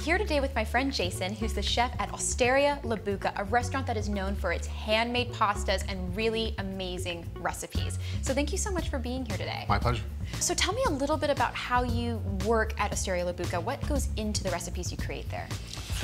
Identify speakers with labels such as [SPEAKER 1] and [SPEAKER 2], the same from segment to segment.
[SPEAKER 1] here today with my friend Jason, who's the chef at Osteria La Buca, a restaurant that is known for its handmade pastas and really amazing recipes. So thank you so much for being here today.
[SPEAKER 2] My pleasure.
[SPEAKER 1] So tell me a little bit about how you work at Osteria La Buca. What goes into the recipes you create there?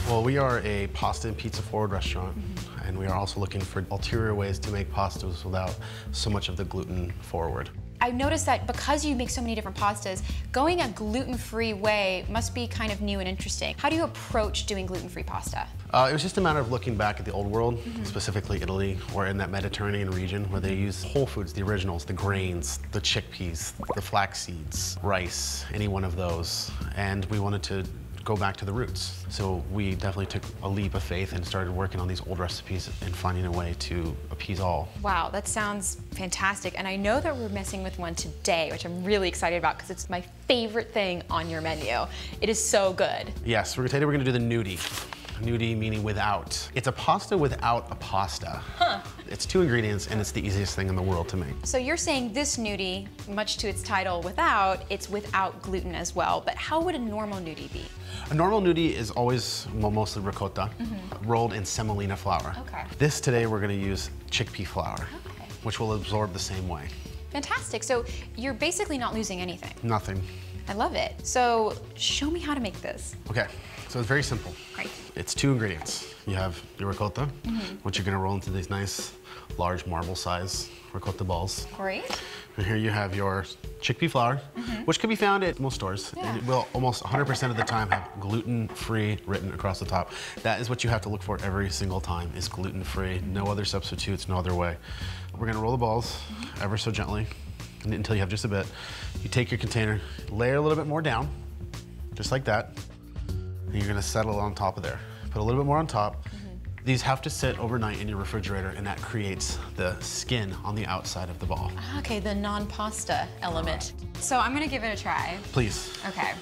[SPEAKER 2] Well, we are a pasta and pizza forward restaurant, and we are also looking for ulterior ways to make pastas without so much of the gluten forward.
[SPEAKER 1] I noticed that because you make so many different pastas, going a gluten-free way must be kind of new and interesting. How do you approach doing gluten-free pasta?
[SPEAKER 2] It was just a matter of looking back at the old world, specifically Italy, or in that Mediterranean region where they use whole foods, the originals, the grains, the chickpeas, the flax seeds, rice, any one of those. And we wanted to go back to the roots. So we definitely took a leap of faith and started working on these old recipes and finding a way to appease all.
[SPEAKER 1] Wow, that sounds fantastic. And I know that we're messing with one today, which I'm really excited about because it's my favorite thing on your menu. It is so good.
[SPEAKER 2] Yes, today we're gonna do the gnudi. Gnudi meaning without. It's a pasta without a pasta. It's 2 ingredients and it's the easiest thing in the world to make.
[SPEAKER 1] So you're saying this gnudi, much to its title it's without gluten as well, but how would a normal gnudi be?
[SPEAKER 2] A normal gnudi is always, well, mostly ricotta, rolled in semolina flour.
[SPEAKER 1] Okay.
[SPEAKER 2] This today we're gonna use chickpea flour, which will absorb the same way.
[SPEAKER 1] Fantastic, so you're basically not losing anything.
[SPEAKER 2] Nothing.
[SPEAKER 1] I love it. So show me how to make this.
[SPEAKER 2] Okay, so it's very simple.
[SPEAKER 1] Right.
[SPEAKER 2] It's 2 ingredients. You have your ricotta, which you're gonna roll into these nice, large marble size ricotta balls.
[SPEAKER 1] Great.
[SPEAKER 2] And here you have your chickpea flour, which can be found at most stores. And it will almost 100% of the time have gluten-free written across the top. That is what you have to look for every single time, is gluten-free. No other substitutes, no other way. We're gonna roll the balls ever so gently until you have just a bit. You take your container, layer a little bit more down, just like that. And you're gonna settle it on top of there. Put a little bit more on top. These have to sit overnight in your refrigerator, and that creates the skin on the outside of the ball.
[SPEAKER 1] Okay, the non-pasta element. So I'm gonna give it a try.
[SPEAKER 2] Please.
[SPEAKER 1] Okay.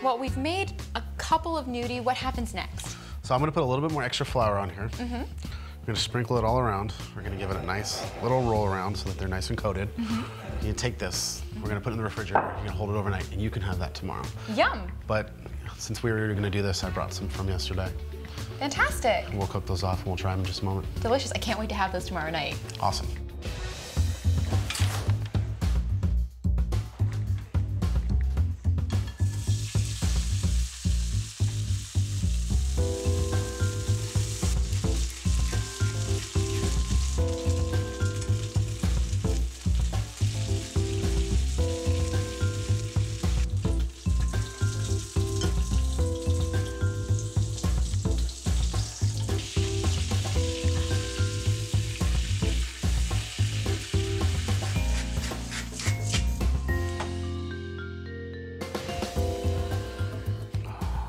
[SPEAKER 1] Well, we've made a couple of gnudi. What happens next?
[SPEAKER 2] So I'm gonna put a little bit more extra flour on here. We're gonna sprinkle it all around. We're gonna give it a nice little roll around so that they're nice and coated. You take this, we're gonna put it in the refrigerator. You're gonna hold it overnight, and you can have that tomorrow.
[SPEAKER 1] Yum.
[SPEAKER 2] But since we were gonna do this, I brought some from yesterday.
[SPEAKER 1] Fantastic.
[SPEAKER 2] We'll cook those off and we'll try them in just a moment.
[SPEAKER 1] Delicious. I can't wait to have those tomorrow night.
[SPEAKER 2] Awesome.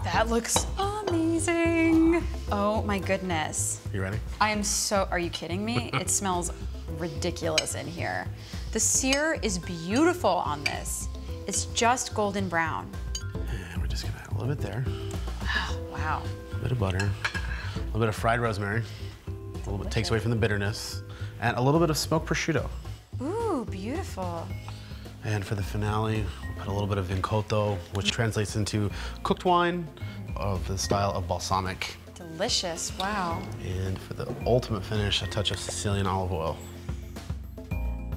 [SPEAKER 1] That looks amazing. Oh my goodness.
[SPEAKER 2] You ready?
[SPEAKER 1] I am so, are you kidding me? It smells ridiculous in here. The sear is beautiful on this. It's just golden brown.
[SPEAKER 2] And we're just gonna add a little bit there.
[SPEAKER 1] Wow.
[SPEAKER 2] A bit of butter, a little bit of fried rosemary, a little bit takes away from the bitterness, and a little bit of smoked prosciutto.
[SPEAKER 1] Ooh, beautiful.
[SPEAKER 2] And for the finale, we'll put a little bit of vincotto, which translates into cooked wine of the style of balsamic.
[SPEAKER 1] Delicious, wow.
[SPEAKER 2] And for the ultimate finish, a touch of Sicilian olive oil.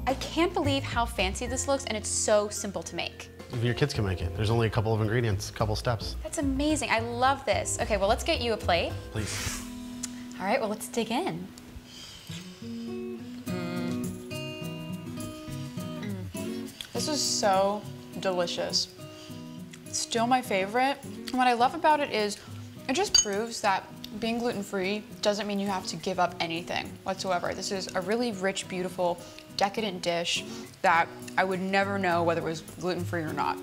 [SPEAKER 1] I can't believe how fancy this looks, and it's so simple to make.
[SPEAKER 2] Even your kids can make it. There's only a couple of ingredients, a couple steps.
[SPEAKER 1] That's amazing. I love this. Okay, well, let's get you a plate.
[SPEAKER 2] Please.
[SPEAKER 1] All right, well, let's dig in. This is so delicious. Still my favorite. And what I love about it is it just proves that being gluten-free doesn't mean you have to give up anything whatsoever. This is a really rich, beautiful, decadent dish that I would never know whether it was gluten-free or not.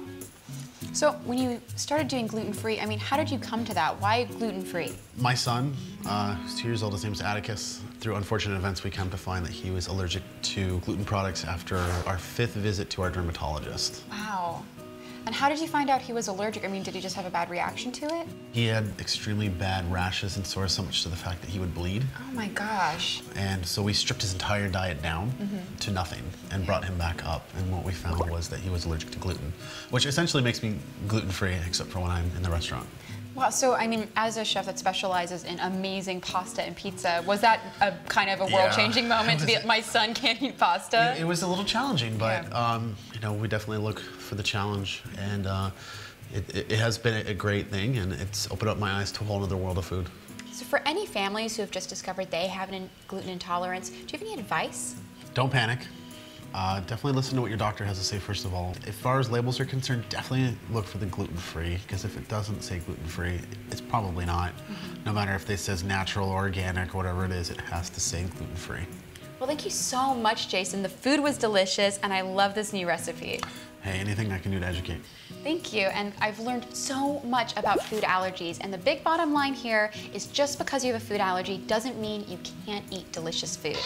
[SPEAKER 1] So when you started doing gluten-free, I mean, how did you come to that? Why gluten-free?
[SPEAKER 2] My son, who's 2 years old, his name's Atticus. Through unfortunate events, we come to find that he was allergic to gluten products after our 5th visit to our dermatologist.
[SPEAKER 1] Wow. And how did you find out he was allergic? I mean, did he just have a bad reaction to it?
[SPEAKER 2] He had extremely bad rashes and sores, so much to the fact that he would bleed.
[SPEAKER 1] Oh my gosh.
[SPEAKER 2] And so we stripped his entire diet down to nothing and brought him back up. And what we found was that he was allergic to gluten, which essentially makes me gluten-free except for when I'm in the restaurant.
[SPEAKER 1] Wow, so I mean, as a chef that specializes in amazing pasta and pizza, was that a kind of a world-changing moment to be, my son can't eat pasta?
[SPEAKER 2] It was a little challenging, but
[SPEAKER 1] Yeah.
[SPEAKER 2] you know, we definitely look for the challenge, and it has been a great thing, and it's opened up my eyes to a whole other world of food.
[SPEAKER 1] So for any families who have just discovered they have a gluten intolerance, do you have any advice?
[SPEAKER 2] Don't panic. Definitely listen to what your doctor has to say first of all. As far as labels are concerned, definitely look for the gluten-free, because if it doesn't say gluten-free, it's probably not. No matter if it says natural, organic, whatever it is, it has to say gluten-free.
[SPEAKER 1] Well, thank you so much, Jason. The food was delicious, and I love this new recipe.
[SPEAKER 2] Hey, anything I can do to educate.
[SPEAKER 1] Thank you, and I've learned so much about food allergies, and the big bottom line here is just because you have a food allergy doesn't mean you can't eat delicious food.